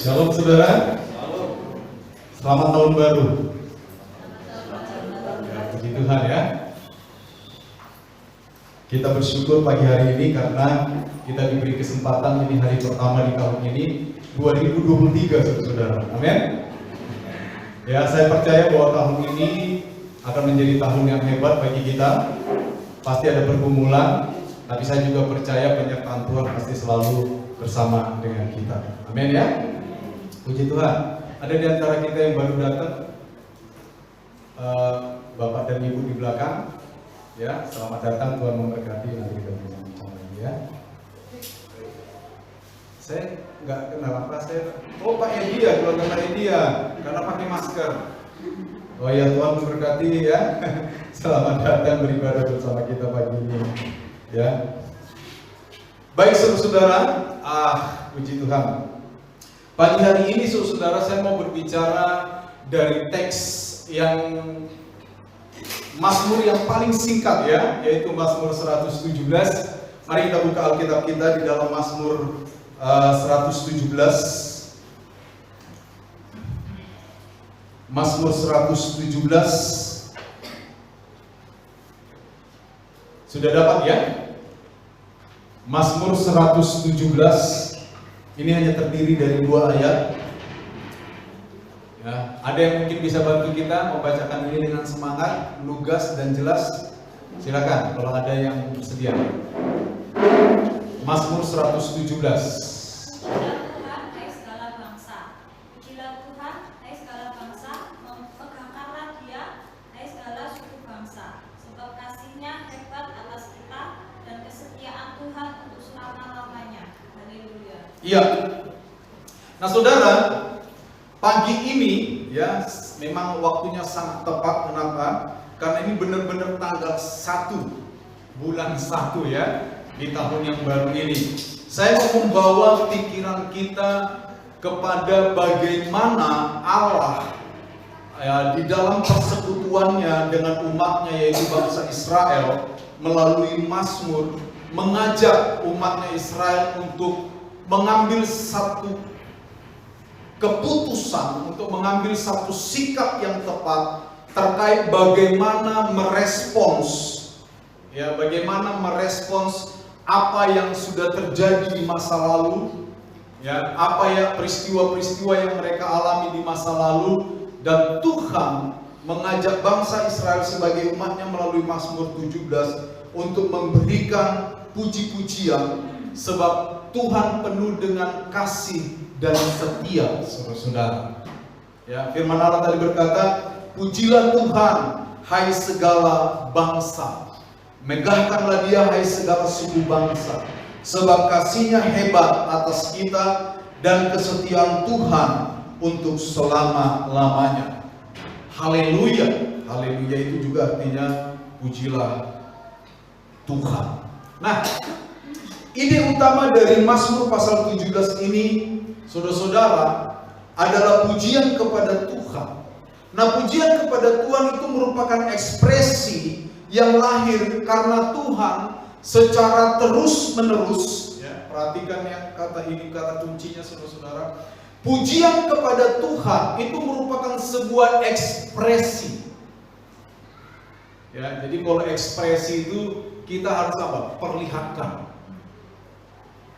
Shalom saudara. Selamat tahun baru. Puji Tuhan ya. Kita bersyukur pagi hari ini karena kita diberi kesempatan ini hari pertama di tahun ini 2023 saudara. Amin. Ya, saya percaya bahwa tahun ini akan menjadi tahun yang hebat bagi kita. Pasti ada pergumulan, tapi saya juga percaya penyertaan Tuhan pasti selalu bersama dengan kita. Amin ya. Puji Tuhan. Ada di antara kita yang baru datang, Bapak dan Ibu di belakang, ya selamat datang, Tuhan memberkati. Nanti kita bincang lagi ya. Saya nggak kenal apa Pak Edia, keluarga Pak Edia, karena pakai masker. Oh ya, Tuhan memberkati ya. Selamat datang beribadah bersama kita pagi ini, ya. Baik saudara, puji Tuhan. Pagi hari ini saudara, saya mau berbicara dari teks yang Mazmur yang paling singkat ya, yaitu Mazmur 117. Mari kita buka Alkitab kita di dalam Mazmur 117. Mazmur 117. Sudah dapat ya? Mazmur 117. Ini hanya terdiri dari 2 ayat. Ya, ada yang mungkin bisa bantu kita membacakan ini dengan semangat, lugas dan jelas? Silakan kalau ada yang bersedia. Mazmur 117. Iya. Nah saudara, pagi ini ya memang waktunya sangat tepat. Kenapa? Karena ini benar-benar tanggal 1 bulan 1 ya, di tahun yang baru ini. Saya mau membawa pikiran kita kepada bagaimana Allah ya, di dalam persekutuannya dengan umatnya yaitu bangsa Israel melalui Mazmur mengajak umatnya Israel untuk mengambil satu keputusan, untuk mengambil satu sikap yang tepat terkait bagaimana merespons ya, bagaimana merespons apa yang sudah terjadi di masa lalu ya, apa ya peristiwa-peristiwa yang mereka alami di masa lalu, dan Tuhan mengajak bangsa Israel sebagai umatnya melalui Mazmur 17 untuk memberikan puji-pujian sebab Tuhan penuh dengan kasih dan setia, saudara-saudara. Ya, firman Allah tadi berkata, pujilah Tuhan, hai segala bangsa. Megahkanlah Dia, hai segala suku bangsa. Sebab kasih-Nya hebat atas kita dan kesetiaan Tuhan untuk selama-lamanya. Haleluya. Haleluya itu juga artinya pujilah Tuhan. Nah, ide utama dari Mazmur pasal 17 ini, saudara-saudara, adalah pujian kepada Tuhan. Nah, pujian kepada Tuhan itu merupakan ekspresi yang lahir karena Tuhan secara terus-menerus, ya, perhatikan ya kata ini, kata kuncinya saudara-saudara. Pujian kepada Tuhan itu merupakan sebuah ekspresi. Ya, jadi kalau ekspresi itu kita harus apa? Perlihatkan.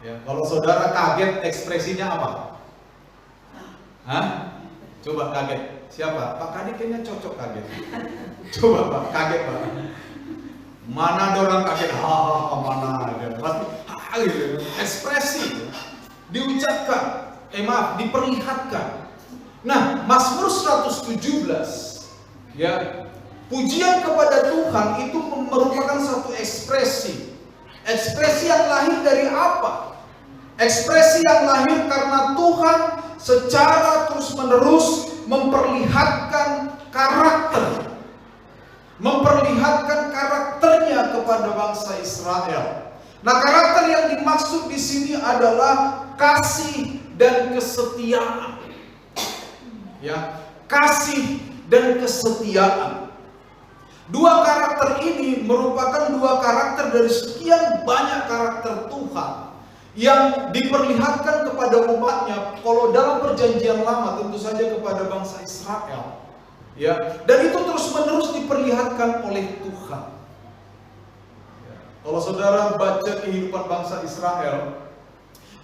Ya, kalau saudara kaget, ekspresinya apa? Hah? Coba kaget. Siapa? Pak Kadi kayaknya cocok kaget. Coba Pak, kaget Pak. Mana ada orang kaget? Mana ada? Pasti gitu. Ekspresi diucapkan. Diperlihatkan. Nah, Mazmur 117 ya, pujian kepada Tuhan itu merupakan satu ekspresi. Ekspresi yang lahir dari apa? Ekspresi yang lahir karena Tuhan secara terus-menerus memperlihatkan karakter, memperlihatkan karakternya kepada bangsa Israel. Nah, karakter yang dimaksud di sini adalah kasih dan kesetiaan. Ya, kasih dan kesetiaan. Dua karakter ini merupakan dua karakter dari sekian banyak karakter Tuhan yang diperlihatkan kepada umatnya. Kalau dalam perjanjian lama tentu saja kepada bangsa Israel, ya, dan itu terus-menerus diperlihatkan oleh Tuhan. Ya. Kalau saudara baca kehidupan bangsa Israel,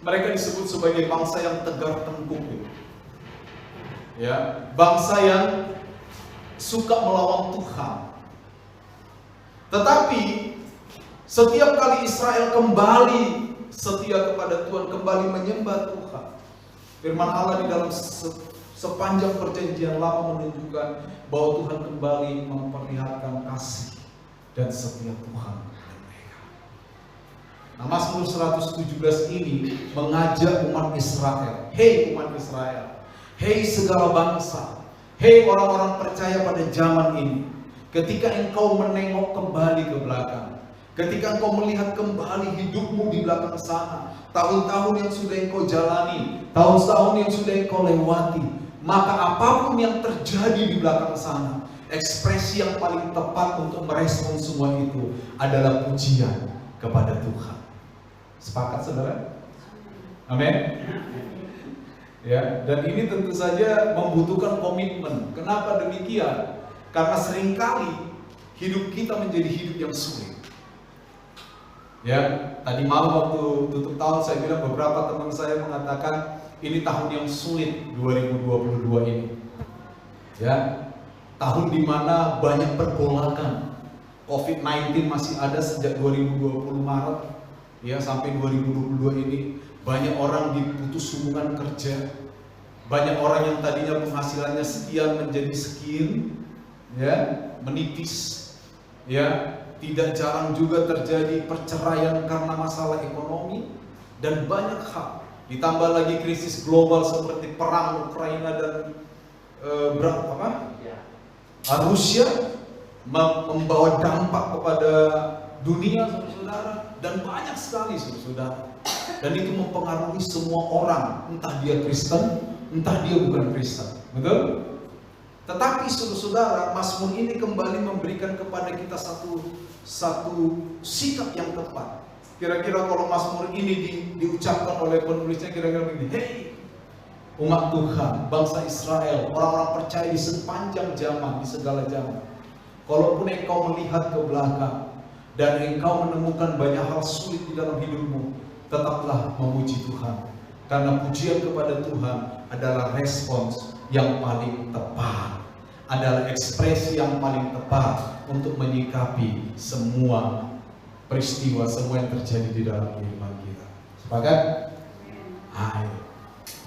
mereka disebut sebagai bangsa yang tegar tengkuk, ya, bangsa yang suka melawan Tuhan. Tetapi setiap kali Israel kembali setia kepada Tuhan, kembali menyembah Tuhan, firman Allah di dalam sepanjang perjanjian lama menunjukkan bahwa Tuhan kembali memperlihatkan kasih dan setia Tuhan kepada mereka. Nah, Mazmur 117 ini mengajak umat Israel, hei umat Israel, hei segala bangsa, hei orang-orang percaya pada zaman ini, ketika engkau menengok kembali ke belakang, ketika engkau melihat kembali hidupmu di belakang sana, tahun-tahun yang sudah engkau jalani, tahun-tahun yang sudah engkau lewati, maka apapun yang terjadi di belakang sana, ekspresi yang paling tepat untuk merespon semua itu adalah pujian kepada Tuhan. Sepakat saudara? Amin. Ya, dan ini tentu saja membutuhkan komitmen. Kenapa demikian? Karena seringkali hidup kita menjadi hidup yang sulit. Ya, tadi malam waktu tutup tahun saya bilang beberapa teman saya mengatakan ini tahun yang sulit 2022 ini. Ya, tahun dimana banyak pergolakan. COVID-19 masih ada sejak 2020 Maret, ya, sampai 2022 ini. Banyak orang diputus hubungan kerja. Banyak orang yang tadinya penghasilannya sekian menjadi sekian, ya, menipis, ya. Tidak jarang juga terjadi perceraian karena masalah ekonomi dan banyak hal. Ditambah lagi krisis global seperti perang Ukraina dan Rusia membawa dampak kepada dunia, saudara, dan banyak sekali, saudara. Dan itu mempengaruhi semua orang, entah dia Kristen, entah dia bukan Kristen, betul? Tetapi saudara, Mazmur ini kembali memberikan kepada kita satu sikap yang tepat. Kira-kira kalau Mazmur ini diucapkan oleh penulisnya kira-kira begini, hei umat Tuhan, bangsa Israel, orang-orang percaya di sepanjang zaman, di segala zaman. Kalaupun engkau melihat ke belakang dan engkau menemukan banyak hal sulit di dalam hidupmu, tetaplah memuji Tuhan. Karena pujian kepada Tuhan adalah respons yang paling tepat, adalah ekspresi yang paling tepat untuk menyikapi semua peristiwa, semua yang terjadi di dalam kehidupan kita. Sepakat? Hai.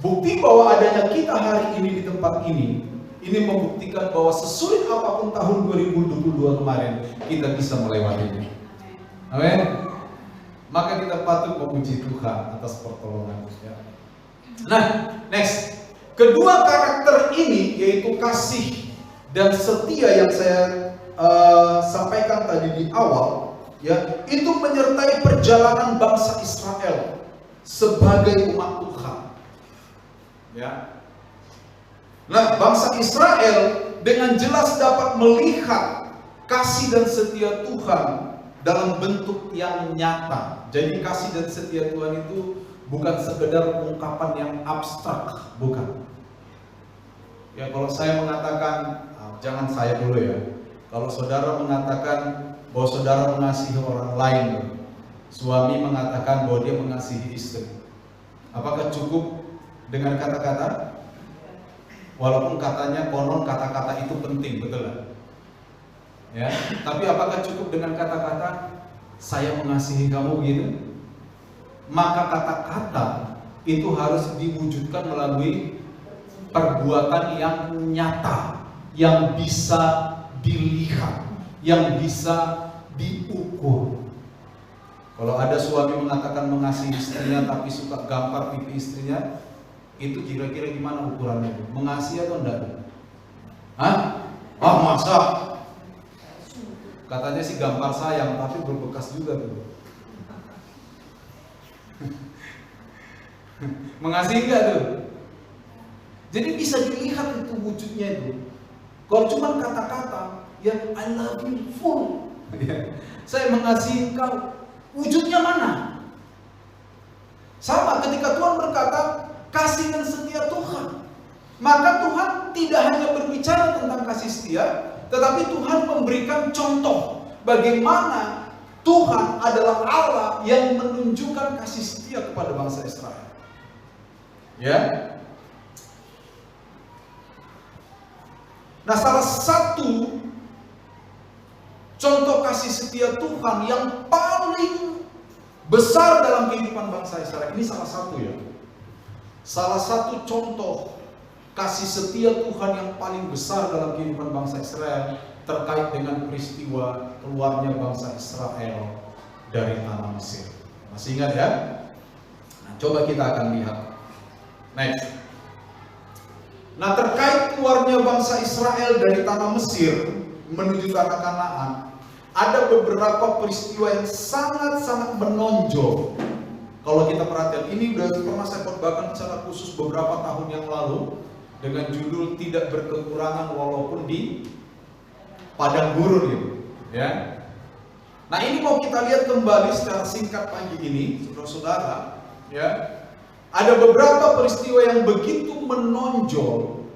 Bukti bahwa adanya kita hari ini di tempat ini membuktikan bahwa sesulit apapun tahun 2022 kemarin, kita bisa melewatinya. Amin. Maka kita patut memuji Tuhan atas pertolongannya. Nah, next. Kedua karakter ini, yaitu kasih dan setia yang saya sampaikan tadi di awal, ya, itu menyertai perjalanan bangsa Israel sebagai umat Tuhan. Ya. Nah, bangsa Israel dengan jelas dapat melihat kasih dan setia Tuhan dalam bentuk yang nyata. Jadi kasih dan setia Tuhan itu bukan sekedar ungkapan yang abstrak, bukan. Ya, kalau saya mengatakan, jangan saya dulu ya. Kalau saudara mengatakan bahwa saudara mengasihi orang lain, suami mengatakan bahwa dia mengasihi istri, apakah cukup dengan kata-kata? Walaupun katanya konon kata-kata itu penting, betul lah. Ya, tapi apakah cukup dengan kata-kata saya mengasihi kamu gitu? Maka kata-kata itu harus diwujudkan melalui perbuatan yang nyata, yang bisa dilihat, yang bisa diukur. Kalau ada suami mengatakan mengasihi istrinya tapi suka gampar pipi istrinya, itu kira-kira gimana ukurannya? Mengasihi atau enggak? Hah? Wah, masa? Katanya sih gampar sayang, tapi berbekas juga tuh. Mengasihi enggak tuh? Jadi bisa dilihat itu wujudnya itu. Kalau cuma kata-kata, ya I love you full, saya mengasihi engkau, wujudnya mana? Sama ketika Tuhan berkata, kasih dan setia Tuhan. Maka Tuhan tidak hanya berbicara tentang kasih setia, tetapi Tuhan memberikan contoh bagaimana Tuhan adalah Allah yang menunjukkan kasih setia kepada bangsa Israel. Ya. Nah, salah satu contoh kasih setia Tuhan yang paling besar dalam kehidupan bangsa Israel, ini salah satu ya. Salah satu contoh kasih setia Tuhan yang paling besar dalam kehidupan bangsa Israel terkait dengan peristiwa keluarnya bangsa Israel dari tanah Mesir. Masih ingat ya? Nah, coba kita akan lihat. Next. Nah, terkait keluarnya bangsa Israel dari tanah Mesir menuju tanah Kanaan, ada beberapa peristiwa yang sangat-sangat menonjol. Kalau kita perhatikan, ini udah pernah saya khotbahkan secara khusus beberapa tahun yang lalu dengan judul tidak berkekurangan walaupun di padang gurun gitu, ya. Nah, ini mau kita lihat kembali secara singkat pagi ini, saudara-saudara, ya. Ada beberapa peristiwa yang begitu menonjol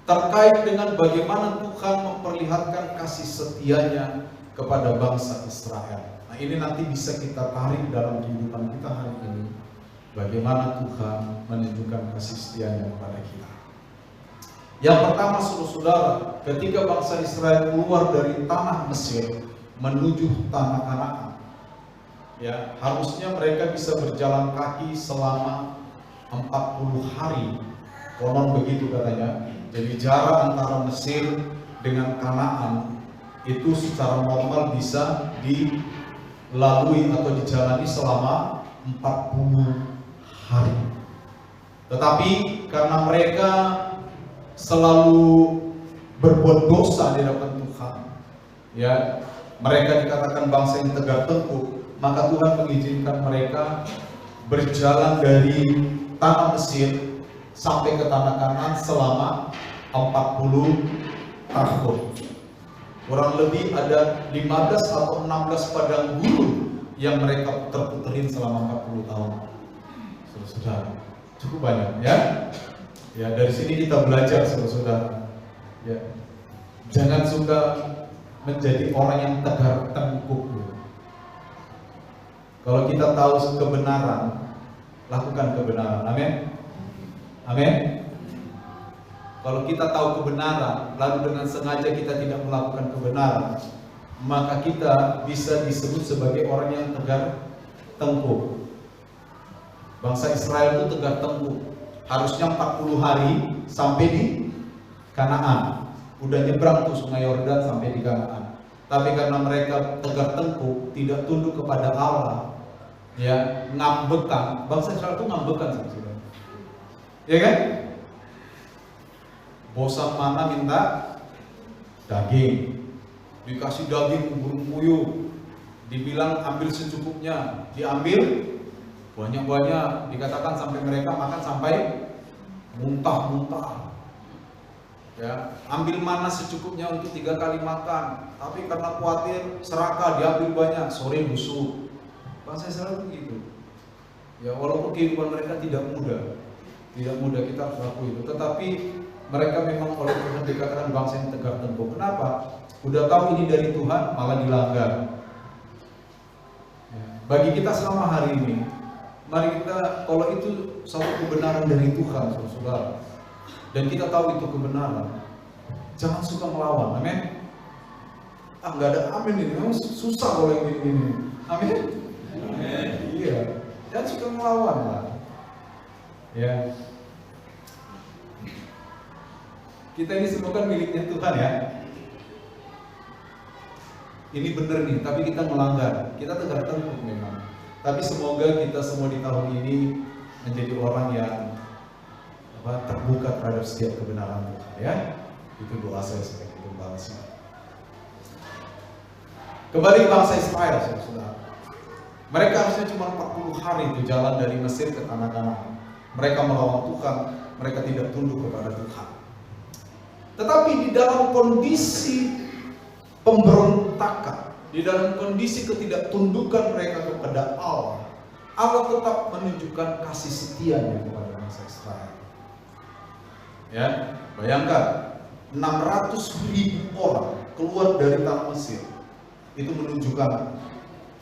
terkait dengan bagaimana Tuhan memperlihatkan kasih setianya kepada bangsa Israel. Nah, ini nanti bisa kita tarik dalam kehidupan kita hari ini. Bagaimana Tuhan menunjukkan kasih setianya kepada kita. Yang pertama, saudara-saudara, ketika bangsa Israel keluar dari tanah Mesir menuju tanah Kanaan, ya, harusnya mereka bisa berjalan kaki selama 40 hari. Konon begitu katanya. Jadi jarak antara Mesir dengan Kanaan itu secara normal bisa dilalui atau dijalani selama 40 hari. Tetapi karena mereka selalu berbuat dosa di hadapan Tuhan, ya, mereka dikatakan bangsa yang tegar tengkuk, maka Tuhan mengizinkan mereka berjalan dari tanah Mesir sampai ke tanah Kanaan selama 40 tahun. Kurang lebih ada 15 atau 16 padang gurun yang mereka puter-puterin selama 40 tahun. Saudara, cukup banyak ya. Ya, dari sini kita belajar, saudara. Ya, jangan suka menjadi orang yang tegar tengkuk. Kalau kita tahu kebenaran, lakukan kebenaran. Amin. Amin. Kalau kita tahu kebenaran, lalu dengan sengaja kita tidak melakukan kebenaran, maka kita bisa disebut sebagai orang yang tegar tengkuk. Bangsa Israel itu tegar tengkuk. Harusnya 40 hari sampai di Kanaan. Udah nyebrang tuh sungai Yordan sampai di Kanaan. Tapi karena mereka tegar tengkuk, tidak tunduk kepada Allah, ya, ngambekan. Bangsa Israel itu ngambekan, saudara. Ya kan? Bosan mana minta daging. Dikasih daging burung puyuh. Dibilang ambil secukupnya, diambil banyak-banyak, dikatakan sampai mereka makan sampai muntah-muntah. Ya, ambil mana secukupnya untuk 3 kali makan, tapi karena khawatir serakah diambil banyak, sore busuk. Bangsa Israel begitu. Ya, walaupun kehidupan mereka tidak mudah kita harus akui itu, tetapi mereka memang oleh Tuhan dikatakan bangsa yang tegar tengkuk. Kenapa? Udah tahu ini dari Tuhan malah dilanggar. Ya, bagi kita selama hari ini, mari kita, kalau itu satu kebenaran dari Tuhan, saudara, dan kita tahu itu kebenaran, jangan suka melawan. Amin. Nggak ada amin ini, memang susah kalau yang ini. Amin. Amin. Iya, jangan suka melawan lah. Ya, kita ini semua kan miliknya Tuhan ya. Ini benar nih, tapi kita melanggar, kita tegar tengkuk memang. Tapi semoga kita semua di tahun ini menjadi orang yang terbuka terhadap setiap kebenaran Tuhan ya. Itu doa saya sebagai pembalasan. Kembali bangsa Israel, saudara. Mereka harusnya cuma 40 hari itu jalan dari Mesir ke tanah Kanaan. Mereka melawan Tuhan, mereka tidak tunduk kepada Tuhan. Tetapi di dalam kondisi pemberontakan, di dalam kondisi ketidaktundukan mereka kepada Allah, Allah tetap menunjukkan kasih setianya kepada bangsa Israel. Ya, bayangkan 600.000 orang keluar dari tanah Mesir. Itu menunjukkan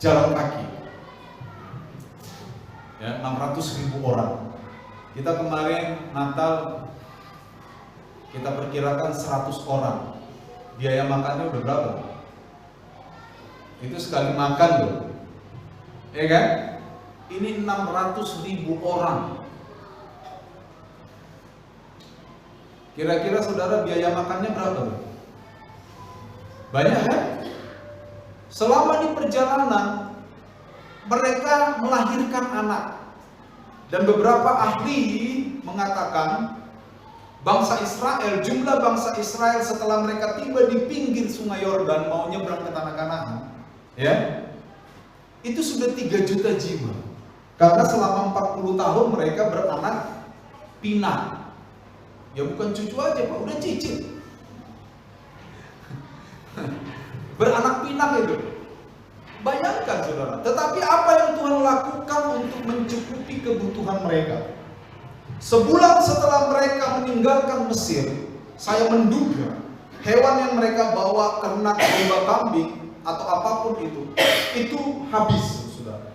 jalan kaki. Ya, 600.000 orang. Kita kemarin Natal kita perkirakan 100 orang. Biaya makannya udah berapa? Itu sekali makan loh. Ya kan? Ini 600.000 orang. Kira-kira saudara biaya makannya berapa? Banyak kan? Selama di perjalanan mereka melahirkan anak. Dan beberapa ahli mengatakan jumlah bangsa Israel setelah mereka tiba di pinggir sungai Yordan mau nyebrang ke tanah Kanaan, ya, itu sudah 3 juta jiwa. Karena selama 40 tahun mereka beranak pinak. Ya bukan cucu aja Pak, udah cicit. Beranak pinak itu. Bayangkan saudara. Tetapi apa yang Tuhan lakukan untuk mencukupi kebutuhan mereka? Sebulan setelah mereka meninggalkan Mesir, saya menduga hewan yang mereka bawa, ternak, domba, kambing atau apapun itu habis, saudara.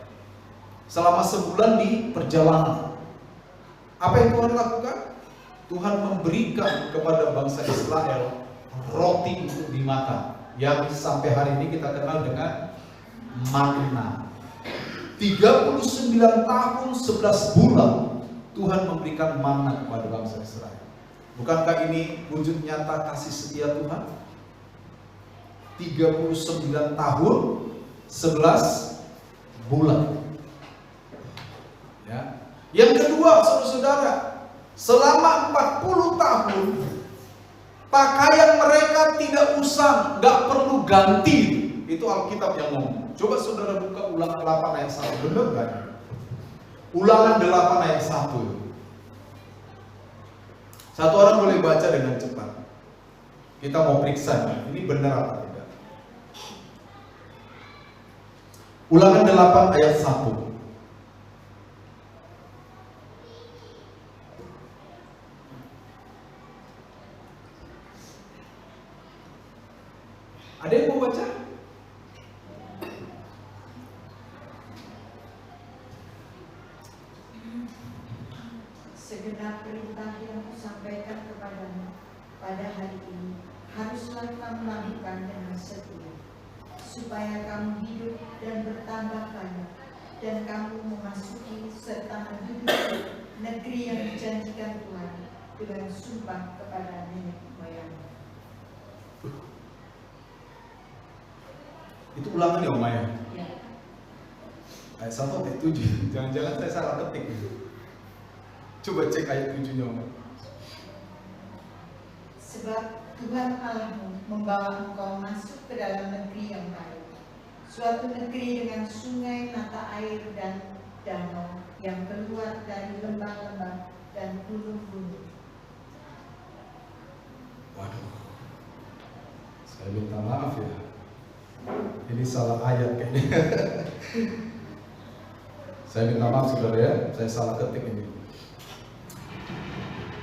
Selama sebulan di perjalanan. Apa yang Tuhan lakukan? Tuhan memberikan kepada bangsa Israel roti untuk dimakan, yang sampai hari ini kita kenal dengan manna. 39 tahun 11 bulan Tuhan memberikan manna kepada bangsa Israel. Bukankah ini wujud nyata kasih setia Tuhan? 39 tahun 11 bulan. Ya. Yang kedua, saudara-saudara, selama 40 tahun pakaian mereka tidak usang, nggak perlu ganti. Itu Alkitab yang ngomong. Coba saudara buka Ulangan 8 ayat 1, benar kan? Ulangan 8 ayat 1. Satu orang boleh baca dengan cepat. Kita mau periksa ini benar apa tidak. Ulangan 8 ayat 1. Ada yang mau baca? Segenap perintah yang kusampaikan kepadamu pada hari ini haruslah kamu lakukan dengan setia, supaya kamu hidup dan bertambah banyak, dan kamu memasuki serta menduduki negeri yang dijanjikan Tuhan dengan sumpah kepada nenek moyang. Itu ulangan ya Om Maya? Ya. Ayat 1 ayat 7. Jangan-jangan saya salah ketik gitu. Coba cek ayat 7-nya Om. Sebab Tuhan Allahmu membawa engkau masuk ke dalam negeri yang baik, suatu negeri dengan sungai, mata air, dan danau yang keluar dari lembah-lembah dan gunung-gunung. Waduh, saya minta maaf ya, ini salah ayat kayaknya. Saya minta maaf saudara ya, saya salah ketik ini.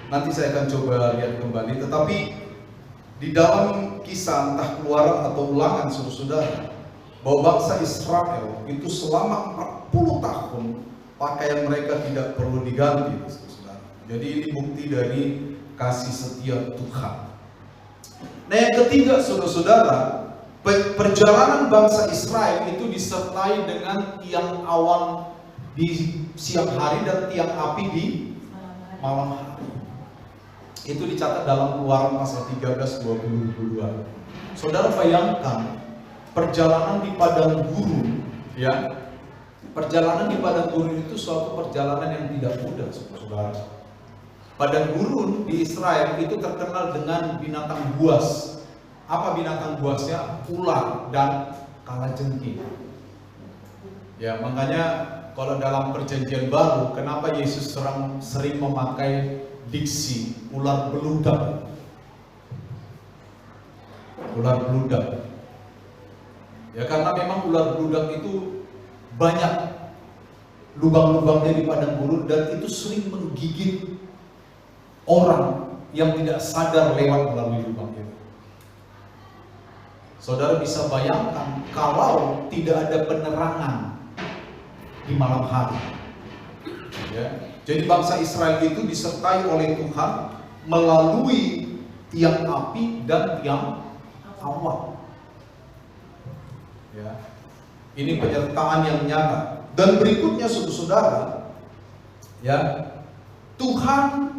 Nanti saya akan coba lihat kembali. Tetapi di dalam kisah entah Keluaran atau Ulangan saudara, bahwa bangsa Israel itu selama 40 tahun pakaian mereka tidak perlu diganti, saudara. Jadi ini bukti dari kasih setia Tuhan. Nah yang ketiga saudara-saudara, perjalanan bangsa Israel itu disertai dengan tiang awan di siang hari dan tiang api di malam hari. Itu dicatat dalam Keluaran pasal 13, 20-22. Saudara bayangkan perjalanan di padang gurun, ya. Perjalanan di padang gurun itu suatu perjalanan yang tidak mudah, saudara. Padang gurun di Israel itu terkenal dengan binatang buas. Apa binatang buasnya? Ular dan kalajengking. Ya, makanya kalau dalam perjanjian baru, kenapa Yesus sering memakai diksi ular beludak? Ular beludak. Ya karena memang ular beludak itu banyak. lubang-lubangnya di padang gurun, dan itu sering menggigit orang yang tidak sadar lewat melalui lubang itu. Saudara bisa bayangkan kalau tidak ada penerangan di malam hari. Ya. Jadi bangsa Israel itu disertai oleh Tuhan melalui tiang api dan tiang awan. Ya. Ini penyertaan yang nyata. Dan berikutnya saudara, ya, Tuhan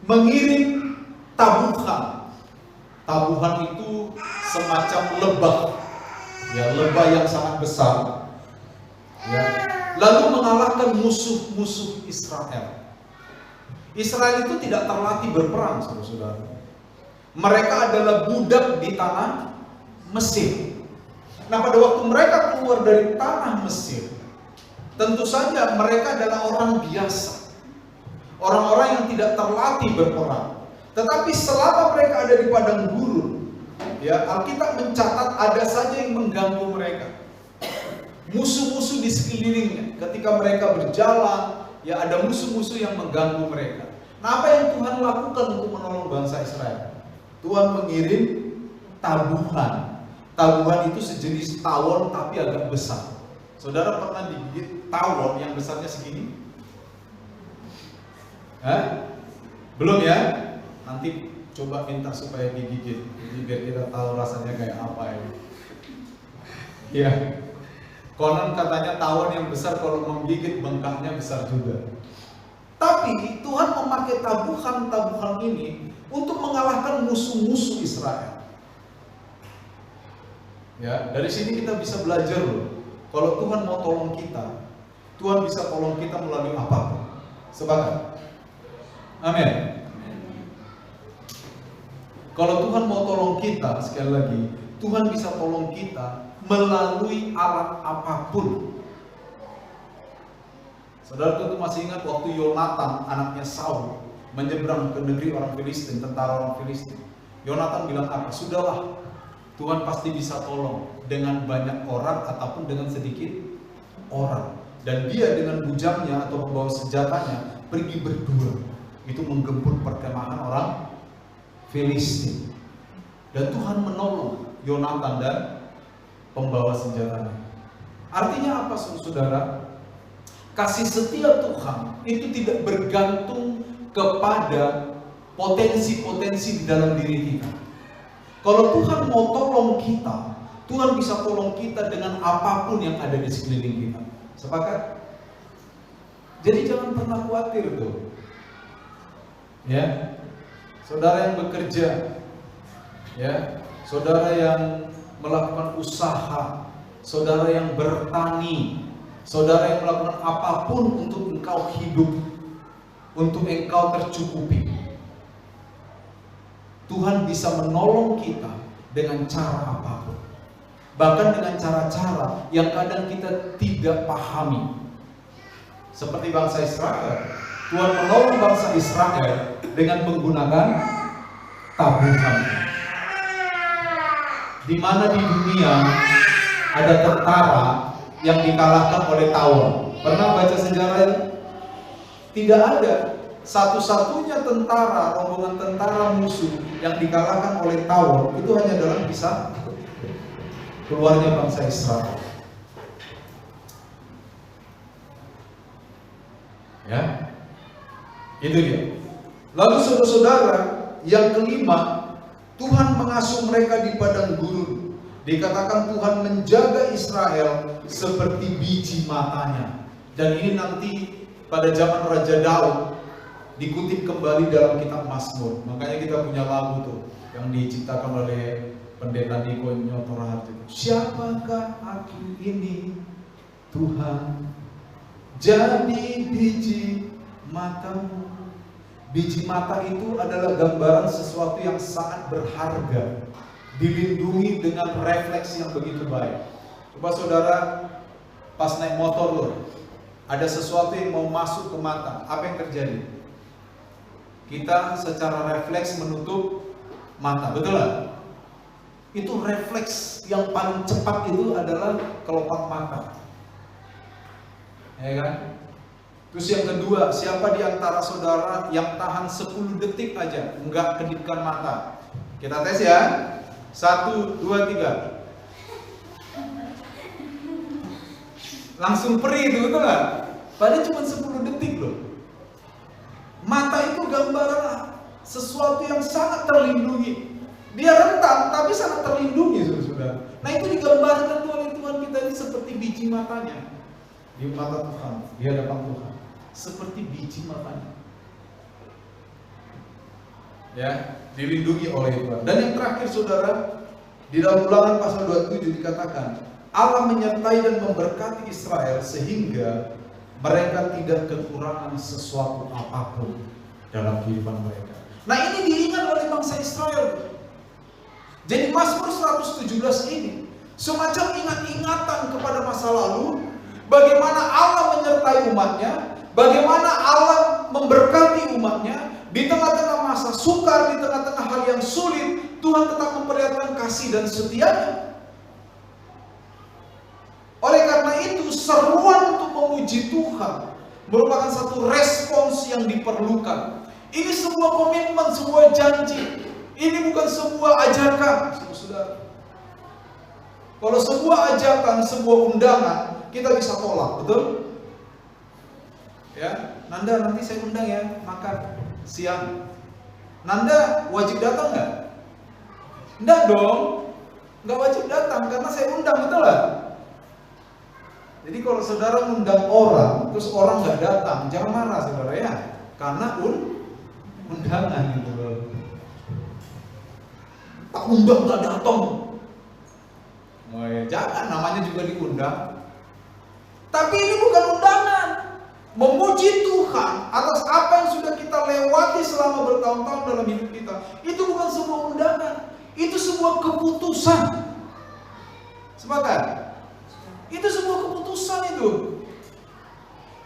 mengirim tabuhan. Tabuhan itu semacam lebah, ya, lebah yang sangat besar, ya, lalu mengalahkan musuh-musuh Israel. Israel itu tidak terlatih berperang, saudara-saudara. Mereka adalah budak di tanah Mesir. Nah, pada waktu mereka keluar dari tanah Mesir, tentu saja mereka adalah orang biasa, orang-orang yang tidak terlatih berperang. Tetapi selama mereka ada di padang gurun, ya, Alkitab mencatat ada saja yang mengganggu mereka. Musuh-musuh di sekelilingnya. Ketika mereka berjalan, ya, ada musuh-musuh yang mengganggu mereka. Nah, apa yang Tuhan lakukan untuk menolong bangsa Israel? Tuhan mengirim tabuhan. Tabuhan itu sejenis tawon tapi agak besar. Saudara pernah digigit tawon yang besarnya segini? Belum ya? Nanti coba minta supaya digigit, jadi biar kita tahu rasanya kayak apa ya. Ya, konon katanya tawon yang besar kalau menggigit bengkaknya besar juga. Tapi Tuhan memakai tabuhan-tabuhan ini untuk mengalahkan musuh-musuh Israel. Ya, dari sini kita bisa belajar loh. Kalau Tuhan mau tolong kita, Tuhan bisa tolong kita melalui apapun. Sepakat? Amin. Kalau Tuhan mau tolong kita, sekali lagi, Tuhan bisa tolong kita melalui alat apapun. Saudara tentu masih ingat waktu Yonatan, anaknya Saul, menyeberang ke negeri orang Filistin, tentara orang Filistin. Yonatan bilang apa? Sudahlah, Tuhan pasti bisa tolong dengan banyak orang ataupun dengan sedikit orang. Dan dia dengan bujangnya atau membawa senjatanya pergi berdua, itu menggempur perkemahan orang Filistin. Dan Tuhan menolong Yonatan dan pembawa senjatanya. Artinya apa, saudara? Kasih setia Tuhan itu tidak bergantung kepada potensi-potensi di dalam diri kita. Kalau Tuhan mau tolong kita, Tuhan bisa tolong kita dengan apapun yang ada di sekeliling kita. Sepakat? Jadi jangan pernah khawatir tuh. Ya. Saudara yang bekerja, ya, saudara yang melakukan usaha, saudara yang bertani, saudara yang melakukan apapun untuk engkau hidup, untuk engkau tercukupi. Tuhan bisa menolong kita dengan cara apapun. Bahkan dengan cara-cara yang kadang kita tidak pahami. Seperti bangsa Israel. Tuhan menolong bangsa Israel dengan menggunakan tabuhan. Di mana di dunia ada tentara yang dikalahkan oleh tawon. Pernah baca sejarah? Tidak ada. Satu-satunya tentara, rombongan tentara musuh yang dikalahkan oleh tawon itu hanya dalam kisah keluarnya bangsa Israel. Ya, itu dia. Lalu saudara-saudara, yang kelima, Tuhan mengasuh mereka di padang gurun. Dikatakan Tuhan menjaga Israel seperti biji matanya. Dan ini nanti pada zaman Raja Daud dikutip kembali dalam kitab Mazmur. Makanya kita punya lagu tuh yang diciptakan oleh Pendeta Niko Nyotoraharjo. Siapakah aku ini, Tuhan, jadi biji matamu. Biji mata itu adalah gambaran sesuatu yang sangat berharga, dilindungi dengan refleksi yang begitu baik. Coba saudara pas naik motor loh, ada sesuatu yang mau masuk ke mata, apa yang terjadi? Kita secara refleks menutup mata, betul nggak? Itu refleks yang paling cepat itu adalah kelopak mata. Ya kan? Terus yang kedua, siapa di antara saudara yang tahan 10 detik aja enggak kedipkan mata? Kita tes ya. 1, 2, 3. Langsung perih itu, betul nggak? Padahal cuma 10 detik loh. Mata itu gambaran sesuatu yang sangat terlindungi. Dia rentan tapi sangat terlindungi, saudara. Nah itu digambarkan oleh Tuhan kita ini seperti biji matanya di mata Tuhan, di hadapan Tuhan, seperti biji matanya. Ya, dilindungi oleh Tuhan. Dan yang terakhir, saudara, di dalam Ulangan pasal 27 dikatakan, Allah menyertai dan memberkati Israel sehingga mereka tidak kekurangan sesuatu apapun dalam kehidupan mereka. Nah ini diingat oleh bangsa Israel. Jadi Mazmur 117 ini semacam ingat-ingatan kepada masa lalu, bagaimana Allah menyertai umatnya, bagaimana Allah memberkati umatnya, di tengah-tengah masa sukar, di tengah-tengah hal yang sulit, Tuhan tetap memperlihatkan kasih dan setianya. Oleh karena itu, seruan untuk memuji Tuhan merupakan satu respons yang diperlukan. Ini sebuah komitmen, sebuah janji. Ini bukan sebuah ajakan, saudara. Kalau sebuah ajakan, sebuah undangan, kita bisa tolak, betul? Ya, Nanda nanti saya undang ya makan siang. Nanda wajib datang nggak? Nggak dong, nggak wajib datang karena saya undang, betul lah. Jadi kalau saudara undang orang, terus orang nggak datang, jangan marah saudara ya, karena undangan gitu loh. Tak undang nggak datang, oh ya, jangan, namanya juga diundang. Tapi ini bukan undangan. Memuji Tuhan atas apa yang sudah kita lewati selama bertahun-tahun dalam hidup kita, itu bukan sebuah undangan, itu sebuah keputusan. Sepakat? Itu sebuah keputusan itu.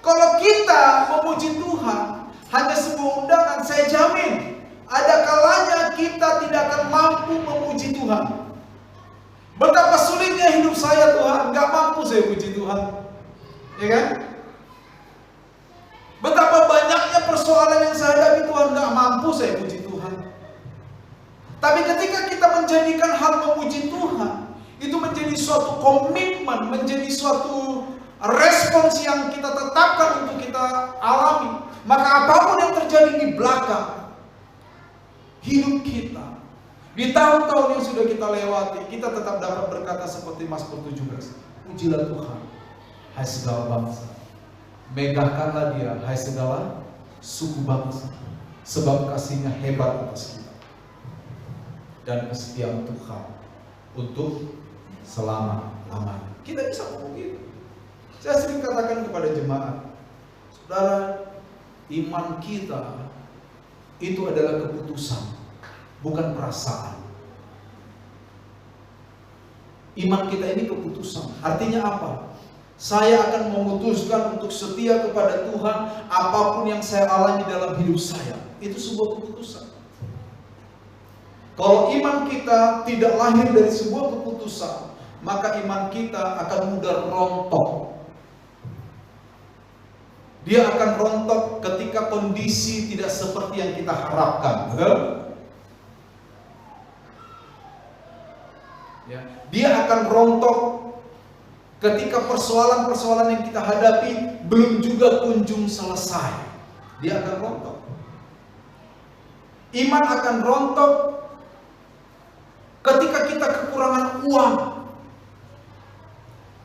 Kalau kita memuji Tuhan hanya sebuah undangan, saya jamin ada kalanya kita tidak akan mampu memuji Tuhan. Betapa sulitnya hidup saya Tuhan, nggak mampu saya puji Tuhan, ya kan? Betapa banyaknya persoalan yang saya hadapi Tuhan, nggak mampu saya puji Tuhan. Tapi ketika kita menjadikan hal memuji Tuhan itu menjadi suatu komitmen, menjadi suatu respons yang kita tetapkan untuk kita alami, maka apapun yang terjadi di belakang hidup kita, di tahun-tahun yang sudah kita lewati, kita tetap dapat berkata seperti Mazmur 17, pujilah Tuhan, hai segala bangsa, megahkanlah Dia, hai segala suku bangsa, sebab kasih-Nya hebat atas kita, dan kesetiaan Tuhan untuk selama-lamanya. Kita bisa ngomong gitu. Saya sering katakan kepada jemaat, saudara, iman kita itu adalah keputusan, bukan perasaan. Iman kita ini keputusan. Artinya apa? Saya akan memutuskan untuk setia kepada Tuhan apapun yang saya alami dalam hidup saya. Itu sebuah keputusan. Kalau iman kita tidak lahir dari sebuah keputusan, maka iman kita akan mudah rontok. Dia akan rontok ketika kondisi tidak seperti yang kita harapkan, betul? Ya, dia akan rontok ketika persoalan-persoalan yang kita hadapi belum juga kunjung selesai. Dia akan rontok. Iman akan rontok ketika kita kekurangan uang.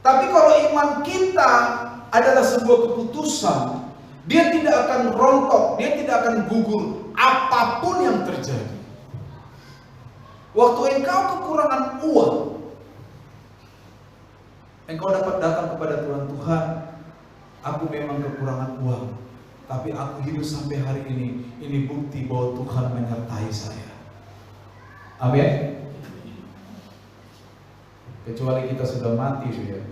Tapi kalau iman kita adalah sebuah keputusan, dia tidak akan rontok, dia tidak akan gugur apapun yang terjadi. Waktu engkau kekurangan uang, engkau dapat datang kepada Tuhan, Tuhan, aku memang kekurangan uang, tapi aku hidup sampai hari ini bukti bahwa Tuhan menyertai saya. Amin. Kecuali kita sudah mati, ya.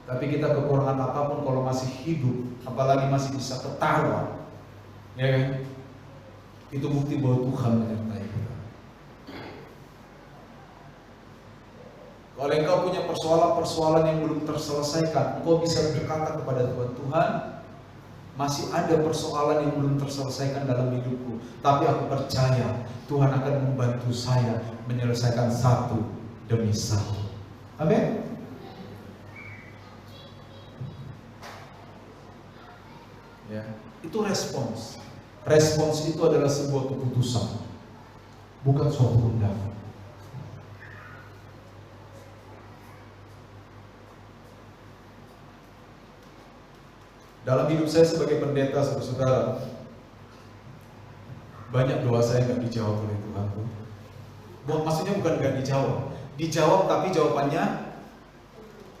Tapi kita kekurangan apapun kalau masih hidup, apalagi masih bisa ketawa, ya kan? Itu bukti bahwa Tuhan menyertai kita. Kalau engkau punya persoalan-persoalan yang belum terselesaikan, engkau bisa berkata kepada Tuhan, Tuhan, masih ada persoalan yang belum terselesaikan dalam hidupku, tapi aku percaya Tuhan akan membantu saya menyelesaikan satu demi satu. Amin. Ya, itu respons. Respons itu adalah sebuah keputusan, bukan suatu undangan. Dalam hidup saya sebagai pendeta, saudara, banyak doa saya nggak dijawab oleh Tuhan. Maksudnya bukan nggak dijawab tapi jawabannya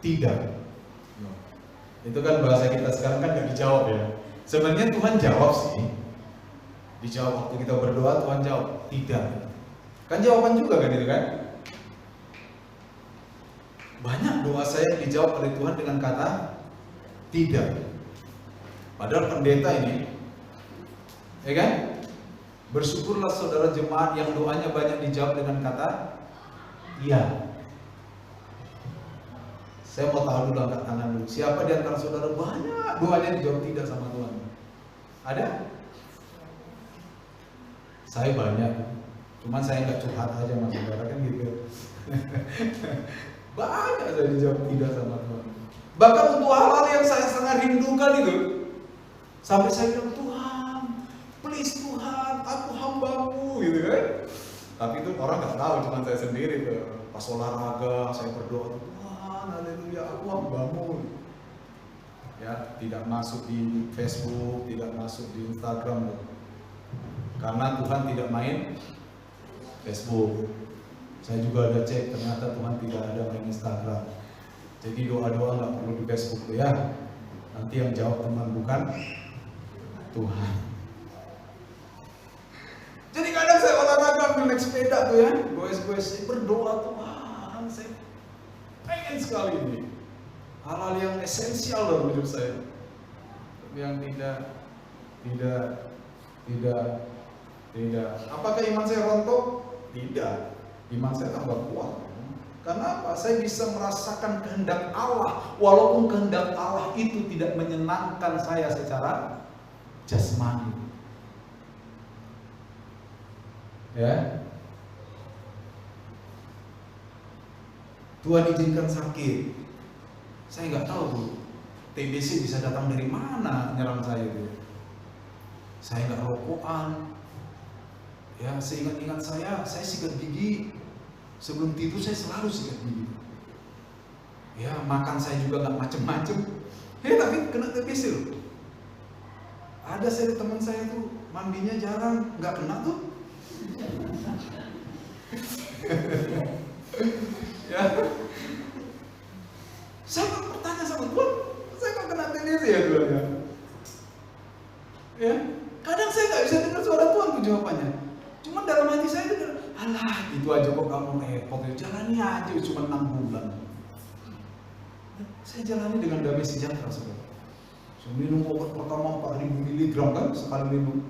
tidak. Itu kan bahasa kita sekarang kan nggak dijawab ya. Sebenarnya Tuhan jawab sih, dijawab waktu kita berdoa Tuhan jawab, tidak. Kan jawaban juga kan itu kan? Banyak doa saya dijawab oleh Tuhan dengan kata tidak. Padahal pendeta ini, ya kan? Bersyukurlah saudara jemaat yang doanya banyak dijawab dengan kata iya. Saya mau tahu dulu, angkat tangan dulu. Siapa di antara saudara banyak doanya dijawab tidak sama Tuhan? Ada? Saya banyak, cuman saya nggak curhat aja sama saudara kan gitu. Banyak saya dijawab tidak sama Tuhan. Bahkan untuk hal-hal yang saya sangat rindukan itu. Sampai saya bilang, Tuhan, please Tuhan, aku hambamu, gitu kan. Tapi itu orang nggak tahu, cuma saya sendiri tuh. Pas olahraga, saya berdoa, Tuhan, haleluya, aku hambamu. Ya, tidak masuk di Facebook, tidak masuk di Instagram. Karena Tuhan tidak main Facebook. Saya juga ada cek, ternyata Tuhan tidak ada main Instagram. Jadi doa-doa nggak perlu di Facebook tuh ya. Nanti yang jawab teman bukan Tuhan. Jadi kadang saya olahraga naik sepeda tuh ya, goes-goes berdoa, Tuhan, saya pengen sekali ini hal-hal yang esensial dalam hidup saya, yang tidak. Apakah iman saya rontok? Tidak. Iman saya tambah kuat. Karena apa? Saya bisa merasakan kehendak Allah, walaupun kehendak Allah itu tidak menyenangkan saya secara jasmani. Ya. Tuhan izinkan sakit. Saya nggak tahu tuh TBC bisa datang dari mana nyerang saya itu. Saya nggak rokokan. Ya, seingat-ingat saya sikat gigi. Sebelum tidur saya selalu sikat gigi. Ya, makan saya juga nggak macem-macem. Tapi kena TBC loh. Ada teman saya tuh mandinya jarang, nggak kena tuh. Ya, saya bertanya sama Tuhan, saya kok kena TBC ya Tuhan ya? Ya, kadang saya nggak bisa dengar suara Tuhan tuh jawabannya. Cuma dalam hati saya dengar, alah itu aja kok kamu repot, jalani aja cuma 6 bulan. Saya jalani dengan damai sejahtera saudara. Saya minum obat pertama 4.000 mg kan sekali minum.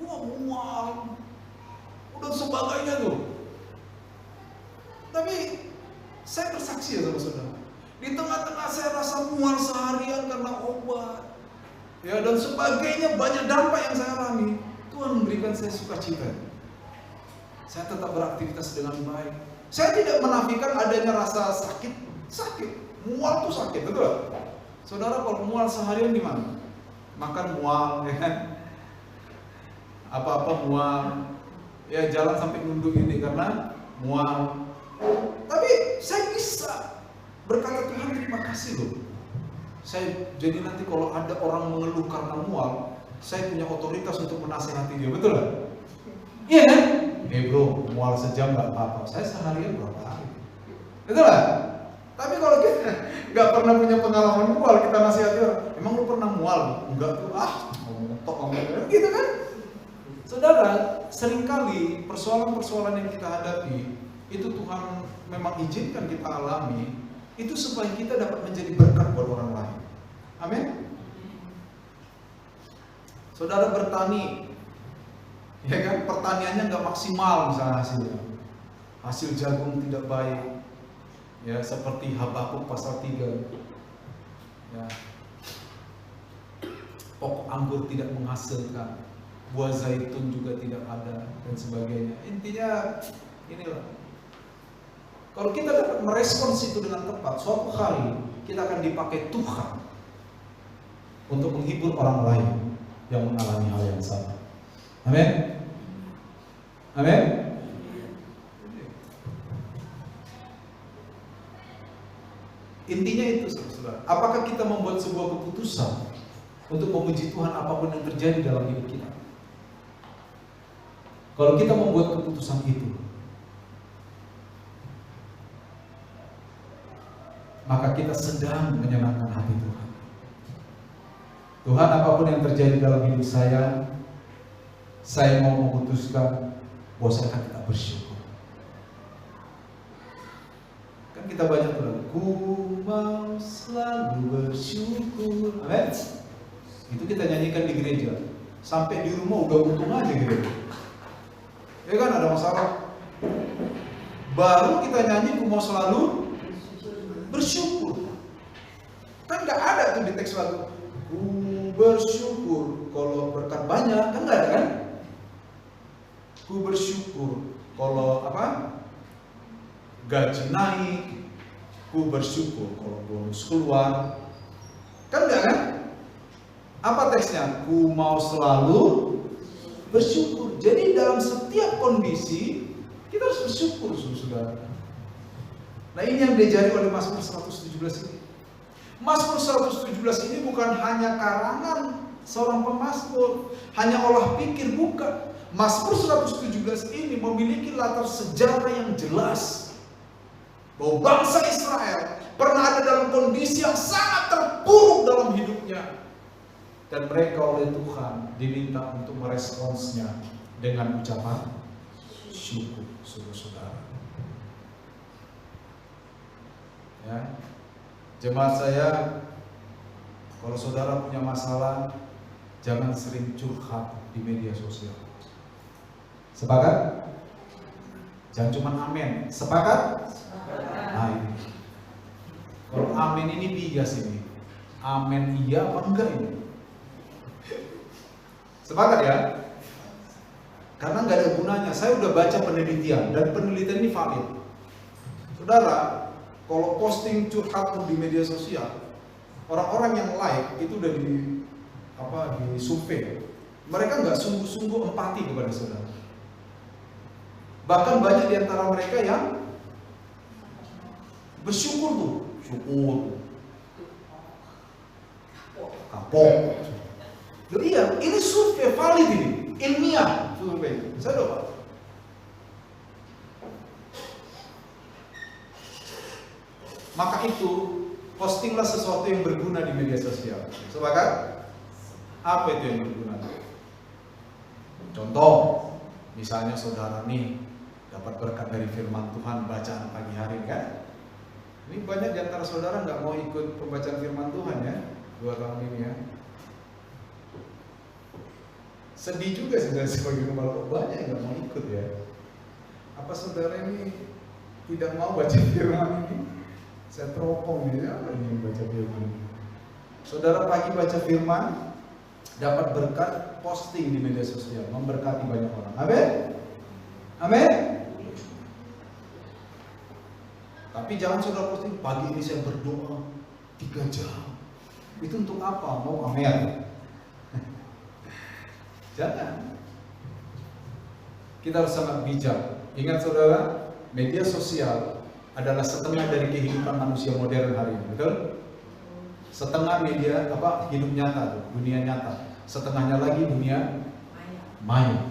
Mual. Udah sebagainya tuh. Tapi saya bersaksi ya saudara. Di tengah-tengah saya rasa mual seharian karena obat. Ya dan sebagainya, banyak dampak yang saya alami. Tuhan memberikan saya sukacita. Saya tetap beraktivitas dengan baik. Saya tidak menafikan adanya rasa sakit. Mual tuh sakit, betul? Saudara kalau mual seharian gimana? Makan mual, ya kan? Apa-apa mual. Ya jalan sampai nunduk ini karena mual. Tapi saya bisa berkata Tuhan terima kasih loh. Saya jadi nanti kalau ada orang mengeluh karena mual, saya punya otoritas untuk menasehati dia, betul lah? Iya kan? Bro, mual sejam nggak apa-apa. Saya seharian berapa hari? Betul lah? Tapi kalau kita nggak pernah punya pengalaman mual, kita nasihati orang, emang lu pernah mual? Enggak tuh, ngomong gitu kan? Saudara, seringkali persoalan-persoalan yang kita hadapi itu Tuhan memang izinkan kita alami, itu supaya kita dapat menjadi berkat buat orang lain. Amin. Saudara bertani, ya kan, pertaniannya nggak maksimal misalnya hasilnya, hasil jagung tidak baik, Ya, seperti Habakuk pasal 3. Ya. Pokok anggur tidak menghasilkan, buah zaitun juga tidak ada, dan sebagainya. Intinya inilah. Kalau kita dapat merespons itu dengan tepat, suatu hari kita akan dipakai Tuhan untuk menghibur orang lain yang mengalami hal yang sama. Amin. Amin. Intinya itu, saudara. Apakah kita membuat sebuah keputusan untuk memuji Tuhan apapun yang terjadi dalam hidup kita? Kalau kita membuat keputusan itu, maka kita sedang menyenangkan hati Tuhan. Tuhan, apapun yang terjadi dalam hidup saya mau memutuskan bahwa saya akan tetap bersyukur. Kan kita banyak bilang, ku mau selalu bersyukur. Amin. Itu kita nyanyikan di gereja. Sampai di rumah udah untung aja gitu. Ya kan, ada masalah. Baru kita nyanyi, ku mau selalu bersyukur. Kan gak ada tuh di teks lagu, ku bersyukur kalau berkat banyak, kan gak ada kan? Ku bersyukur kalau gaji naik, ku bersyukur kalau bonus keluar, kan gak kan? Apa teksnya? Ku mau selalu bersyukur. Jadi dalam setiap kondisi kita harus bersyukur, saudara. Nah, ini yang diajari oleh Mazmur 117 ini. Mazmur 117 ini bukan hanya karangan seorang pemazmur, hanya olah pikir, bukan. Mazmur 117 ini memiliki latar sejarah yang jelas bahwa bangsa Israel pernah ada dalam kondisi yang sangat terpuruk dalam hidupnya, dan mereka oleh Tuhan diminta untuk meresponsnya dengan ucapan syukur, saudara. Ya, jemaat saya, kalau saudara punya masalah, jangan sering curhat di media sosial. Sepakat? Jangan cuma amin. Sepakat? Nah, ini. Kalau amin ini bias ini. Amin iya apa enggak ini? Sepakat ya? Karena nggak ada gunanya. Saya udah baca penelitian, dan penelitian ini valid. Saudara, kalau posting curhat di media sosial, orang-orang yang like itu udah di survei. Mereka nggak sungguh-sungguh empati kepada saudara. Bahkan banyak di antara mereka yang bersyukur tuh, syukur, kapok. Jadi iya, ini survei valid ini, ilmiah survei. Saya udah Pak. Maka itu, postinglah sesuatu yang berguna di media sosial. Sepakat? Apa itu yang berguna? Contoh, misalnya saudara nih dapat berkat dari firman Tuhan bacaan pagi hari kan? Ini banyak di antara saudara nggak mau ikut pembacaan firman Tuhan ya, 2 tahun ini ya. Sedih juga saudara sebagai kepala, banyak yang nggak mau ikut ya. Apa saudara ini tidak mau baca firman ini? Saya teropong ya, ini baca firman. Saudara pagi baca firman, dapat berkat, posting di media sosial, memberkati banyak orang. Amin? Amin? Tapi jangan saudara posting, pagi ini saya berdoa 3 jam. Itu untuk apa? Mau pamer? Jangan. Kita harus sangat bijak. Ingat saudara, media sosial adalah setengah dari kehidupan manusia modern hari ini, betul? Setengah media hidup nyata, dunia nyata. Setengahnya lagi dunia maya.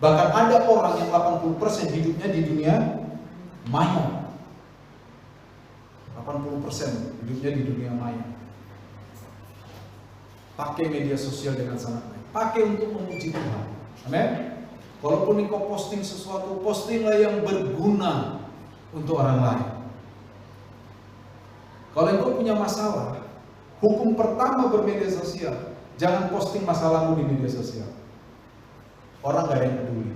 Bahkan ada orang yang 80% hidupnya di dunia maya. 80% hidupnya di dunia maya. Pakai media sosial dengan sangat baik. Pakai untuk memuji Tuhan. Amin. Walaupun engkau posting sesuatu, postinglah yang berguna untuk orang lain. Kalau engkau punya masalah, hukum pertama bermedia sosial, jangan posting masalahmu di media sosial. Orang gak ada yang peduli.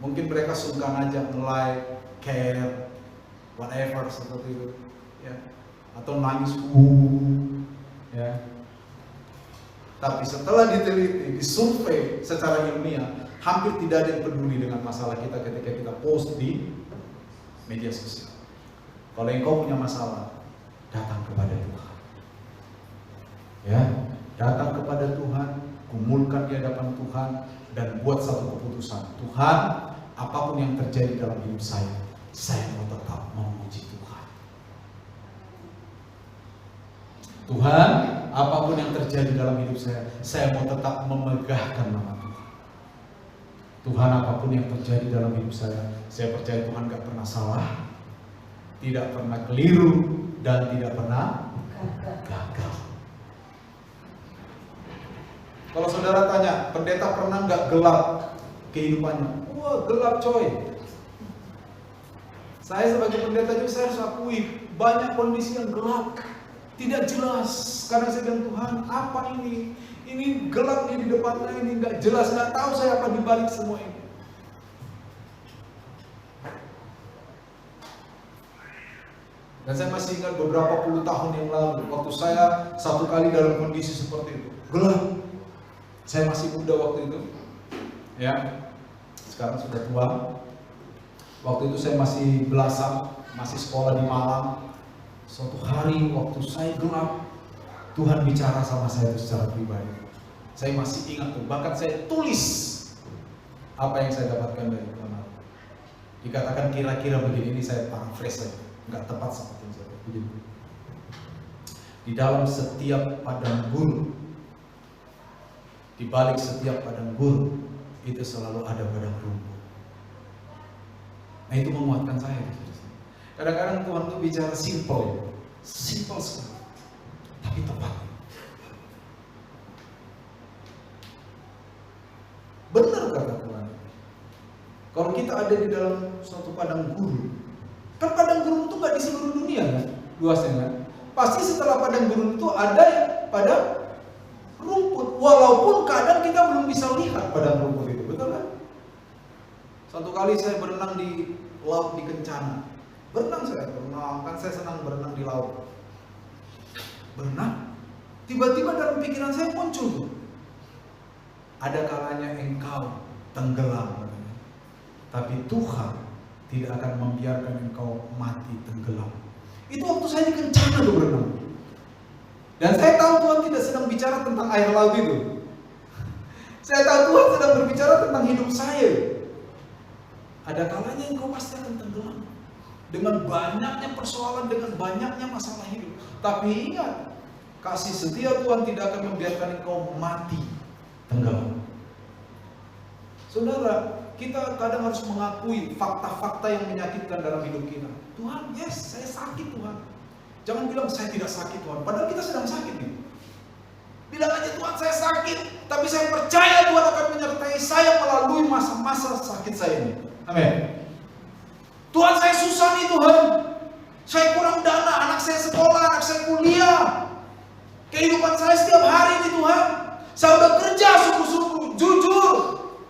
Mungkin mereka sungkan aja nge-like, care, whatever seperti itu, ya, atau nangis, ya. Tapi setelah diteliti, disurvei secara ilmiah, hampir tidak ada yang peduli dengan masalah kita ketika kita post di media sosial. Kalau engkau punya masalah, datang kepada Tuhan. Ya, datang kepada Tuhan, kumpulkan di hadapan Tuhan, dan buat satu keputusan. Tuhan, apapun yang terjadi dalam hidup saya mau tetap memuji Tuhan. Tuhan, apapun yang terjadi dalam hidup saya mau tetap memegahkan nama Tuhan. Tuhan, apapun yang terjadi dalam hidup saya percaya Tuhan gak pernah salah, tidak pernah keliru, dan tidak pernah gagal. Kalau saudara tanya, pendeta pernah gak gelap kehidupannya? Wah, gelap coy. Saya sebagai pendeta juga saya harus akui banyak kondisi yang gelap, tidak jelas. Karena saya bilang, Tuhan, apa ini? Ini gelap nih di depannya, ini nggak jelas, nggak tahu saya apa di balik semua ini. Dan saya masih ingat beberapa puluh tahun yang lalu, waktu saya satu kali dalam kondisi seperti itu, gelap. Saya masih muda waktu itu, ya. Sekarang sudah tua. Waktu itu saya masih belasan, masih sekolah di Malang. Suatu hari waktu saya gelap, Tuhan bicara sama saya itu secara pribadi. Saya masih ingat tuh, bahkan saya tulis apa yang saya dapatkan dari Tuhan. Dikatakan kira-kira begini, ini saya paraphrase saja, nggak tepat seperti yang saya begini. Di dalam setiap padang gurun, di balik setiap padang gurun, itu selalu ada padang rumput. Nah, itu menguatkan saya. Kadang-kadang Tuhan itu bicara simple sekali, tapi tepat. Benar kata Tuhan. Kalau kita ada di dalam suatu padang gurun, kan padang gurun itu nggak di seluruh dunia kan, luasnya kan. Pasti setelah padang gurun itu ada yang padang rumput. Walaupun kadang kita belum bisa lihat padang rumput itu, betul kan? Satu kali saya berenang di laut di Kencana. Berenang, kan saya senang berenang di laut. Berenang, tiba-tiba dalam pikiran saya muncul, ada kalanya engkau tenggelam, tapi Tuhan tidak akan membiarkan engkau mati tenggelam. Itu waktu saya di Kencana tuh berenang. Dan saya tahu Tuhan tidak sedang bicara tentang air laut itu. Saya tahu Tuhan sedang berbicara tentang hidup saya. Ada kalanya engkau pasti akan tenggelam. Dengan banyaknya persoalan, dengan banyaknya masalah hidup. Tapi ingat, kasih setia Tuhan tidak akan membiarkan engkau mati tenggelam. Saudara, kita kadang harus mengakui fakta-fakta yang menyakitkan dalam hidup kita. Tuhan, yes, saya sakit Tuhan. Jangan bilang saya tidak sakit Tuhan, padahal kita sedang sakit nih. Bilang aja Tuhan saya sakit, tapi saya percaya Tuhan akan menyertai saya melalui masa-masa sakit saya ini. Amin. Tuhan saya susah nih Tuhan, saya kurang dana, anak saya sekolah, anak saya kuliah, kehidupan saya setiap hari nih Tuhan. Saya udah kerja sungguh-sungguh, jujur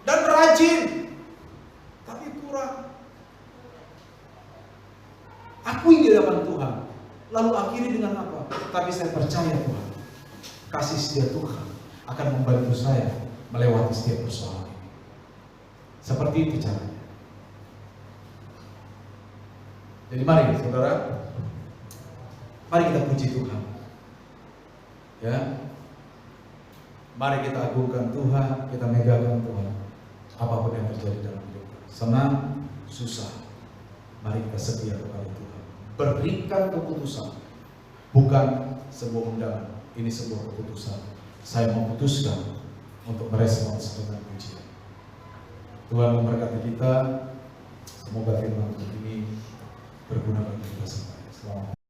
dan rajin, tapi kurang. Akui di hadapan Tuhan, lalu akhiri dengan apa? Tapi saya percaya Tuhan, kasih setia Tuhan akan membantu saya melewati setiap persoalan ini. Seperti itu caranya. Jadi mari saudara, mari kita puji Tuhan, ya. Mari kita agungkan Tuhan, kita megahkan Tuhan. Apapun yang terjadi dalam hidup, senang, susah, mari kita setia kepada Tuhan. Berikan keputusan, bukan sebuah undangan. Ini sebuah keputusan. Saya memutuskan untuk merespons dengan pujian. Tuhan memberkati kita. Semoga firman ini berguna bagi kita semua. Selamat.